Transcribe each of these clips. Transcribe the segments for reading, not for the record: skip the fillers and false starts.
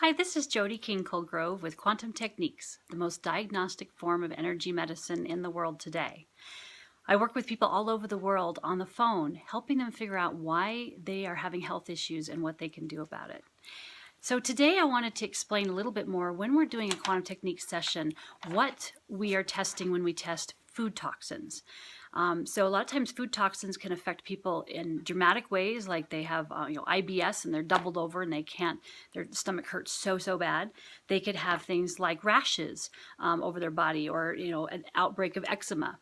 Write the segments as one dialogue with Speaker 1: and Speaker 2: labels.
Speaker 1: Hi, this is Jody King-Colgrove with Quantum Techniques, the most diagnostic form of energy medicine in the world today. I work with people all over the world on the phone, helping them figure out why they are having health issues and what they can do about it. So today I wanted to explain a little bit more when we're doing a quantum techniques session, what we are testing when we test food toxins. So a lot of times food toxins can affect people in dramatic ways, like they have IBS and they're doubled over and they can't, their stomach hurts so bad. They could have things like rashes over their body, or an outbreak of eczema.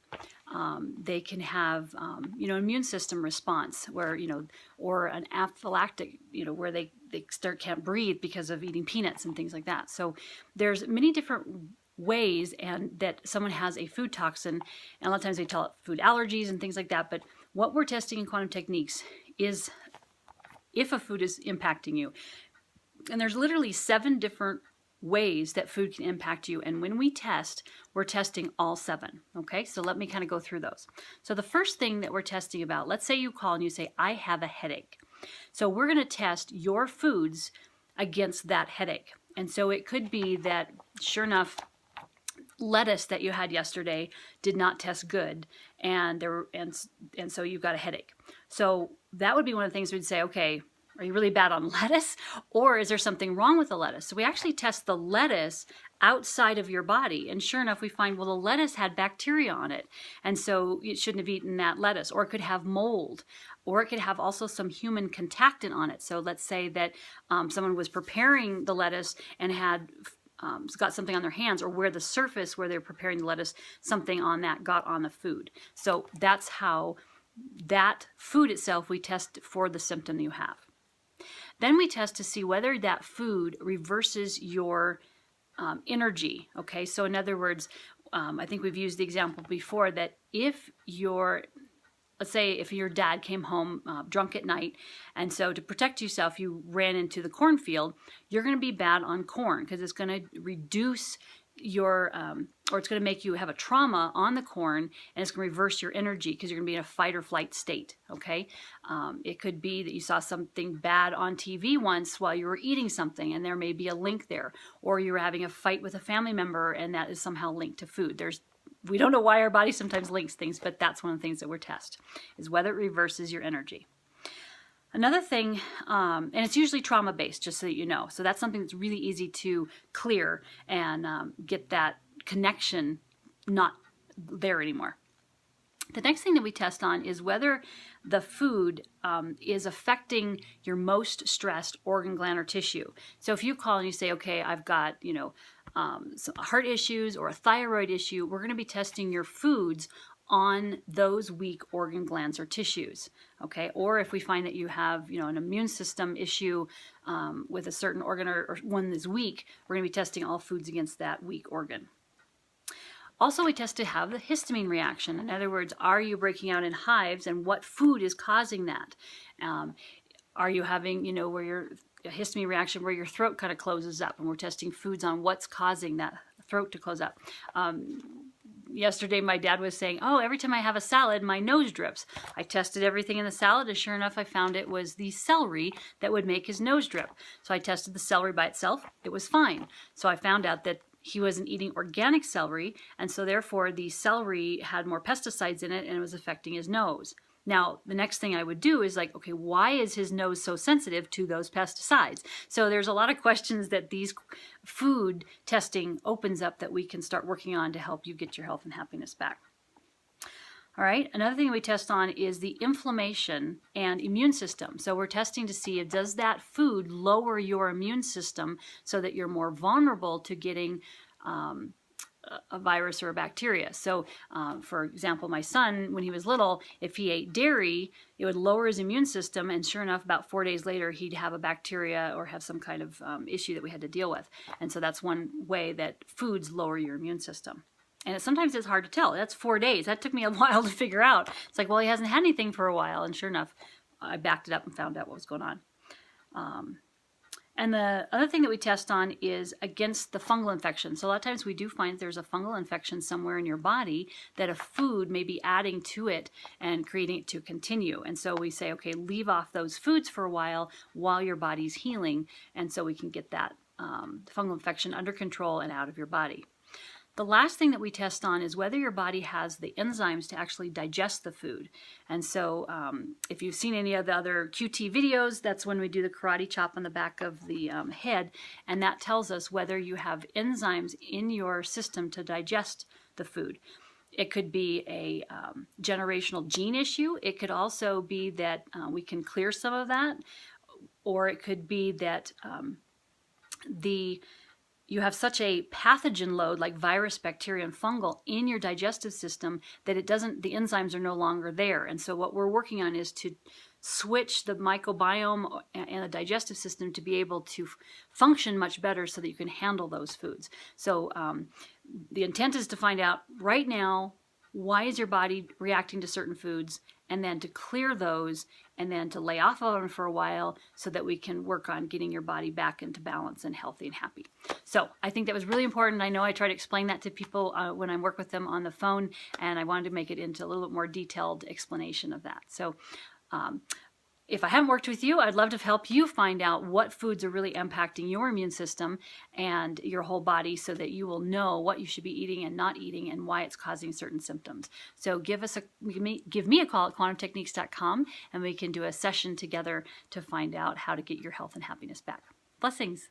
Speaker 1: They can have immune system response where or an anaphylactic, where they can't breathe because of eating peanuts and things like that. So there's many different ways and that someone has a food toxin, and a lot of times they tell it food allergies and things like that. But what we're testing in quantum techniques is if a food is impacting you. And there's literally 7 different ways that food can impact you, and when we test, we're testing all 7. Okay, so let me kind of go through those. So the first thing that we're testing about, let's say you call and you say, I have a headache. So we're going to test your foods against that headache. And so it could be that, sure enough, lettuce that you had yesterday did not test good, and so you've got a headache. So that would be one of the things we'd say, okay, are you really bad on lettuce, or is there something wrong with the lettuce? So we actually test the lettuce outside of your body, and sure enough we find, well, the lettuce had bacteria on it, and so you shouldn't have eaten that lettuce. Or it could have mold, or it could have also some human contactant on it. So let's say that someone was preparing the lettuce and had got something on their hands, or where the surface where they're preparing the lettuce, something on that got on the food. So that's how that food itself, we test for the symptom you have. Then we test to see whether that food reverses your energy. Okay, so in other words, I think we've used the example before that if let's say if your dad came home drunk at night, and so to protect yourself you ran into the cornfield, you're going to be bad on corn because it's going to reduce your or it's going to make you have a trauma on the corn, and it's going to reverse your energy because you're going to be in a fight or flight state. Okay, it could be that you saw something bad on TV once while you were eating something, and there may be a link there, or you're having a fight with a family member and that is somehow linked to food. We don't know why our body sometimes links things, but that's one of the things that we're test, is whether it reverses your energy. Another thing, and it's usually trauma-based, just so that you know. So that's something that's really easy to clear and get that connection not there anymore. The next thing that we test on is whether the food is affecting your most stressed organ, gland, or tissue. So if you call and you say, okay, I've got, some heart issues or a thyroid issue, we're going to be testing your foods on those weak organ, glands, or tissues. Okay, or if we find that you have, an immune system issue with a certain organ, or one that's weak, we're going to be testing all foods against that weak organ. Also, we test to have the histamine reaction. In other words, are you breaking out in hives, and what food is causing that? Are you having, where your histamine reaction where your throat kind of closes up, and we're testing foods on what's causing that throat to close up. Yesterday my dad was saying, oh, every time I have a salad my nose drips. I tested everything in the salad, and sure enough I found it was the celery that would make his nose drip. So I tested the celery by itself. It was fine. So I found out that he wasn't eating organic celery, and so therefore the celery had more pesticides in it and it was affecting his nose. Now, the next thing I would do is like, okay, why is his nose so sensitive to those pesticides? So there's a lot of questions that these food testing opens up that we can start working on to help you get your health and happiness back. All right, another thing we test on is the inflammation and immune system. So we're testing to see if does that food lower your immune system so that you're more vulnerable to getting a virus or a bacteria. So for example, my son, when he was little, if he ate dairy, it would lower his immune system, and sure enough, about 4 days later, he'd have a bacteria or have some kind of issue that we had to deal with. And so that's one way that foods lower your immune system. And sometimes it's hard to tell. That's 4 days. That took me a while to figure out. It's like, well, he hasn't had anything for a while. And sure enough, I backed it up and found out what was going on. And the other thing that we test on is against the fungal infection. So a lot of times we do find there's a fungal infection somewhere in your body that a food may be adding to it and creating it to continue. And so we say, okay, leave off those foods for a while your body's healing, and so we can get that fungal infection under control and out of your body. The last thing that we test on is whether your body has the enzymes to actually digest the food. And so if you've seen any of the other QT videos, that's when we do the karate chop on the back of the head, and that tells us whether you have enzymes in your system to digest the food. It could be a generational gene issue. It could also be that we can clear some of that, or it could be that you have such a pathogen load like virus, bacteria, and fungal in your digestive system that the enzymes are no longer there. And so what we're working on is to switch the microbiome and the digestive system to be able to function much better so that you can handle those foods. So the intent is to find out right now, why is your body reacting to certain foods, and then to clear those, and then to lay off of them for a while so that we can work on getting your body back into balance and healthy and happy. So I think that was really important. I know I try to explain that to people when I work with them on the phone, and I wanted to make it into a little bit more detailed explanation of that. So if I haven't worked with you, I'd love to help you find out what foods are really impacting your immune system and your whole body so that you will know what you should be eating and not eating and why it's causing certain symptoms. So give me a call at quantumtechniques.com, and we can do a session together to find out how to get your health and happiness back. Blessings.